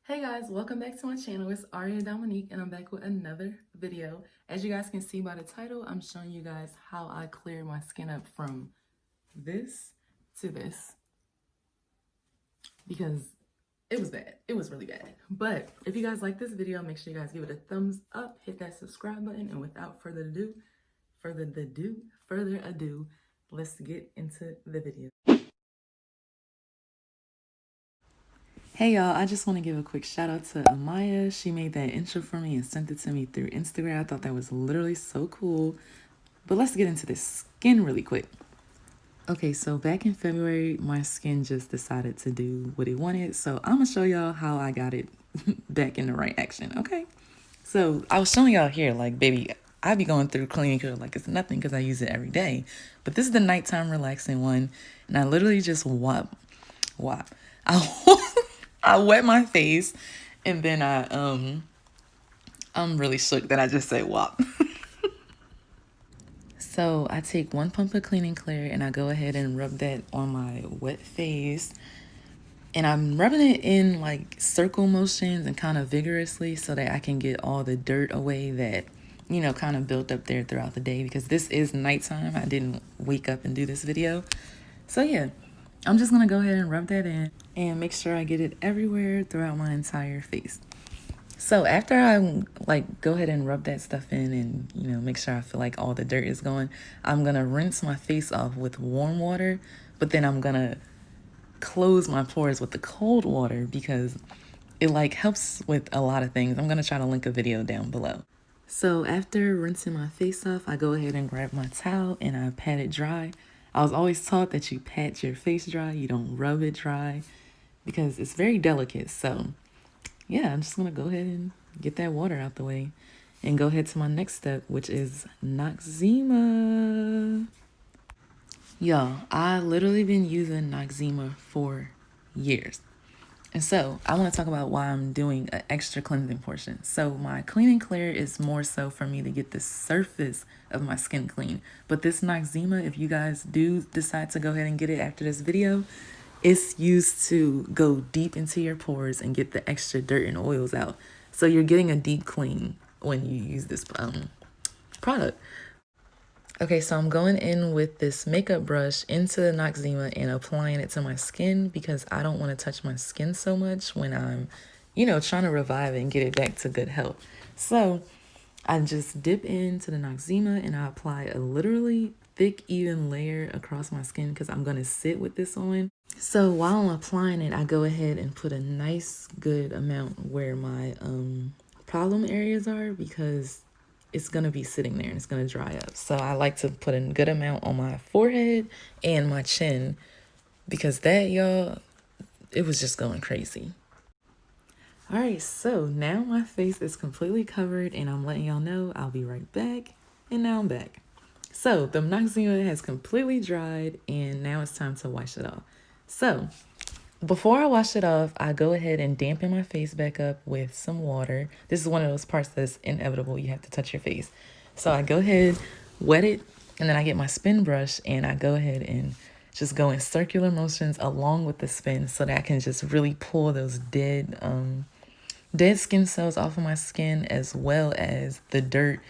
Hey guys, welcome back to my channel. It's Aria Dominique and I'm back with another video. As you guys can see by the title, I'm showing you guys how I clear my skin up from this to this because it was bad. It was really bad. But if you guys like this video, make sure you guys give it a thumbs up, hit that subscribe button, and without further ado, let's get into the video. Hey y'all, I just want to give a quick shout out to Amaya. She made that intro for me and sent it to me through Instagram. I thought that was literally so cool. But let's get into this skin really quick. Okay, so back in February, my skin just decided to do what it wanted. So I'm going to show y'all how I got it back in the right action, okay? So I was showing y'all here, like, baby, I be going through cleaning color like it's nothing because I use it every day. But this is the nighttime relaxing one. And I literally just wop. I wet my face and then I'm really shook that I just said wop. So I take 1 pump of cleaning clear and I go ahead and rub that on my wet face. And I'm rubbing it in like circle motions and kind of vigorously so that I can get all the dirt away that, you know, kind of built up there throughout the day because this is nighttime. I didn't wake up and do this video. So yeah, I'm just gonna go ahead and rub that in and make sure I get it everywhere throughout my entire face. So after I like go ahead and rub that stuff in and, you know, make sure I feel like all the dirt is gone, I'm gonna rinse my face off with warm water, but then I'm gonna close my pores with the cold water because it like helps with a lot of things. I'm gonna try to link a video down below. So after rinsing my face off, I go ahead and grab my towel and I pat it dry. I was always taught that you pat your face dry, you don't rub it dry because it's very delicate. So yeah, I'm just gonna go ahead and get that water out the way and go ahead to my next step, which is Noxzema. Y'all, I literally been using Noxzema for years. And so I want to talk about why I'm doing an extra cleansing portion. So my cleaning clear is more so for me to get the surface of my skin clean. But this Noxzema, if you guys do decide to go ahead and get it after this video, it's used to go deep into your pores and get the extra dirt and oils out. So you're getting a deep clean when you use this product. Okay, so I'm going in with this makeup brush into the Noxzema and applying it to my skin because I don't want to touch my skin so much when I'm, you know, trying to revive it and get it back to good health. So I just dip into the Noxzema and I apply a literally thick, even layer across my skin because I'm going to sit with this on. So while I'm applying it, I go ahead and put a nice, good amount where my problem areas are because it's going to be sitting there and it's going to dry up. So I like to put a good amount on my forehead and my chin because that, y'all, it was just going crazy. All right, so now my face is completely covered and I'm letting y'all know I'll be right back. And now I'm back. So the Noxzema has completely dried and now it's time to wash it off. So before I wash it off, I go ahead and dampen my face back up with some water. This is one of those parts that's inevitable. You have to touch your face. So I go ahead, wet it, and then I get my spin brush and I go ahead and just go in circular motions along with the spin so that I can just really pull those dead skin cells off of my skin as well as the dirt.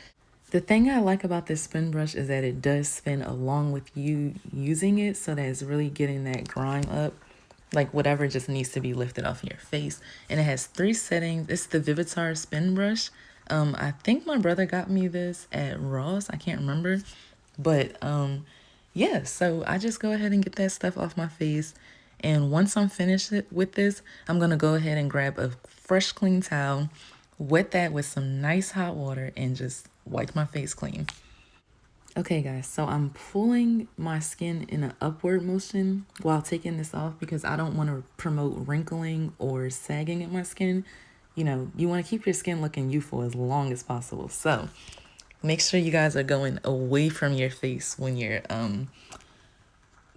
The thing I like about this spin brush is that it does spin along with you using it so that it's really getting that grime up. Like whatever just needs to be lifted off your face. And it has 3 settings. It's the Vivitar spin brush. I think my brother got me this at Ross. I can't remember. But yeah, so I just go ahead and get that stuff off my face. And once I'm finished with this, I'm going to go ahead and grab a fresh clean towel, wet that with some nice hot water, and just wipe my face clean. Okay guys, so I'm pulling my skin in an upward motion while taking this off because I don't want to promote wrinkling or sagging in my skin. You know, you want to keep your skin looking youthful as long as possible. So make sure you guys are going away from your face when you're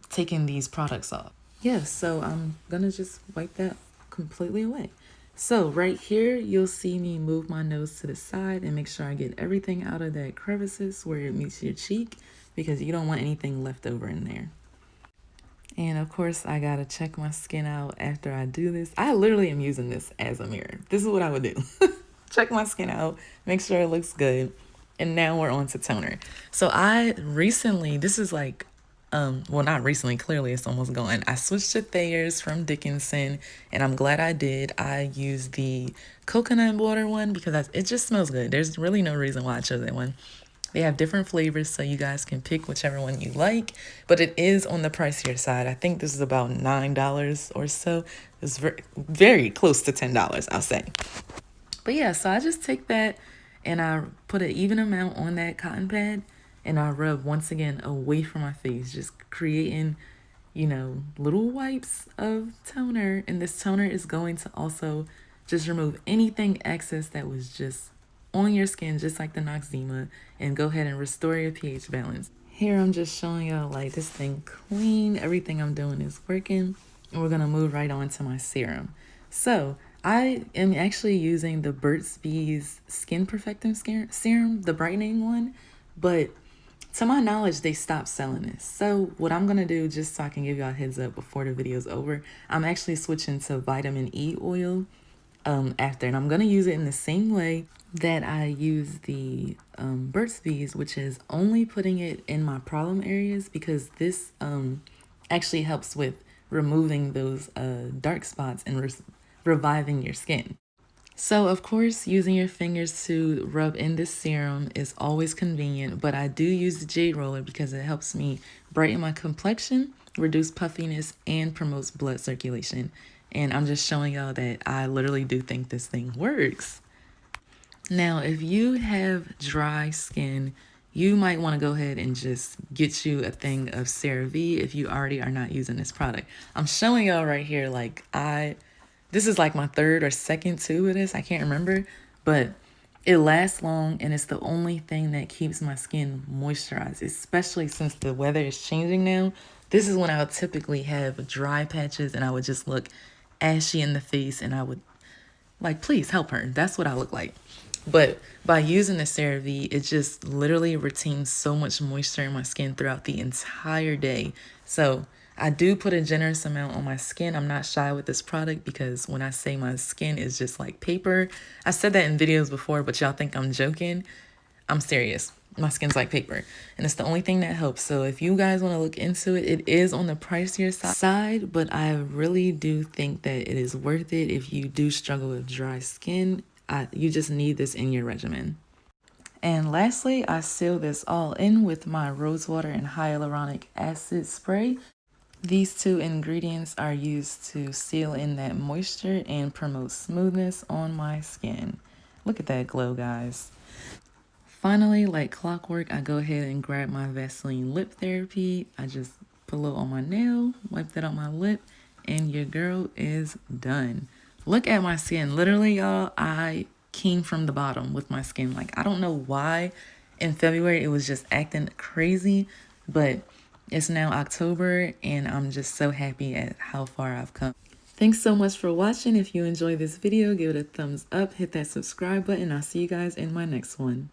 taking these products off. Yeah, so I'm gonna just wipe that completely away. So right here, you'll see me move my nose to the side and make sure I get everything out of that crevices where it meets your cheek because you don't want anything left over in there. And of course, I gotta check my skin out after I do this. I literally am using this as a mirror. This is what I would do. Check my skin out, make sure it looks good. And now we're on to toner. So I recently, this is like, well, not recently, clearly it's almost gone. I switched to Thayer's from Dickinson, and I'm glad I did. I used the coconut water one because it just smells good. There's really no reason why I chose that one. They have different flavors, so you guys can pick whichever one you like, but it is on the pricier side. I think this is about $9 or so. It's very, very close to $10, I'll say. But yeah, so I just take that and I put an even amount on that cotton pad and I rub once again away from my face, just creating, you know, little wipes of toner. And this toner is going to also just remove anything excess that was just on your skin, just like the Noxzema, and go ahead and restore your pH balance. Here I'm just showing y'all like this thing clean. Everything I'm doing is working. And we're gonna move right on to my serum. So I am actually using the Burt's Bees Skin Perfecting Serum, the brightening one, but to my knowledge, they stopped selling this. So what I'm gonna do, just so I can give y'all a heads up before the video's over, I'm actually switching to vitamin E oil after, and I'm gonna use it in the same way that I use the Burt's Bees, which is only putting it in my problem areas, because this actually helps with removing those dark spots and reviving your skin. So of course, using your fingers to rub in this serum is always convenient, but I do use the jade roller because it helps me brighten my complexion, reduce puffiness, and promotes blood circulation. And I'm just showing y'all that I literally do think this thing works. Now, if you have dry skin, you might want to go ahead and just get you a thing of CeraVe if you already are not using this product. I'm showing y'all right here, like this is like my third or second tube of this. I can't remember, but it lasts long and it's the only thing that keeps my skin moisturized, especially since the weather is changing now. This is when I would typically have dry patches and I would just look ashy in the face and I would like, please help her. That's what I look like. But by using the CeraVe, it just literally retains so much moisture in my skin throughout the entire day. So I do put a generous amount on my skin. I'm not shy with this product because when I say my skin is just like paper, I said that in videos before, but y'all think I'm joking. I'm serious. My skin's like paper, and it's the only thing that helps. So if you guys want to look into it, it is on the pricier side, but I really do think that it is worth it if you do struggle with dry skin. You just need this in your regimen. And lastly, I seal this all in with my rose water and hyaluronic acid spray. These two ingredients are used to seal in that moisture and promote smoothness on my skin. Look at that glow, guys. Finally, like clockwork, I go ahead and grab my Vaseline Lip Therapy. I just put a little on my nail, wipe that on my lip, and your girl is done. Look at my skin. Literally, y'all, I came from the bottom with my skin. Like, I don't know why in February it was just acting crazy, but it's now October and I'm just so happy at how far I've come. Thanks so much for watching. If you enjoyed this video, give it a thumbs up, hit that subscribe button. I'll see you guys in my next one.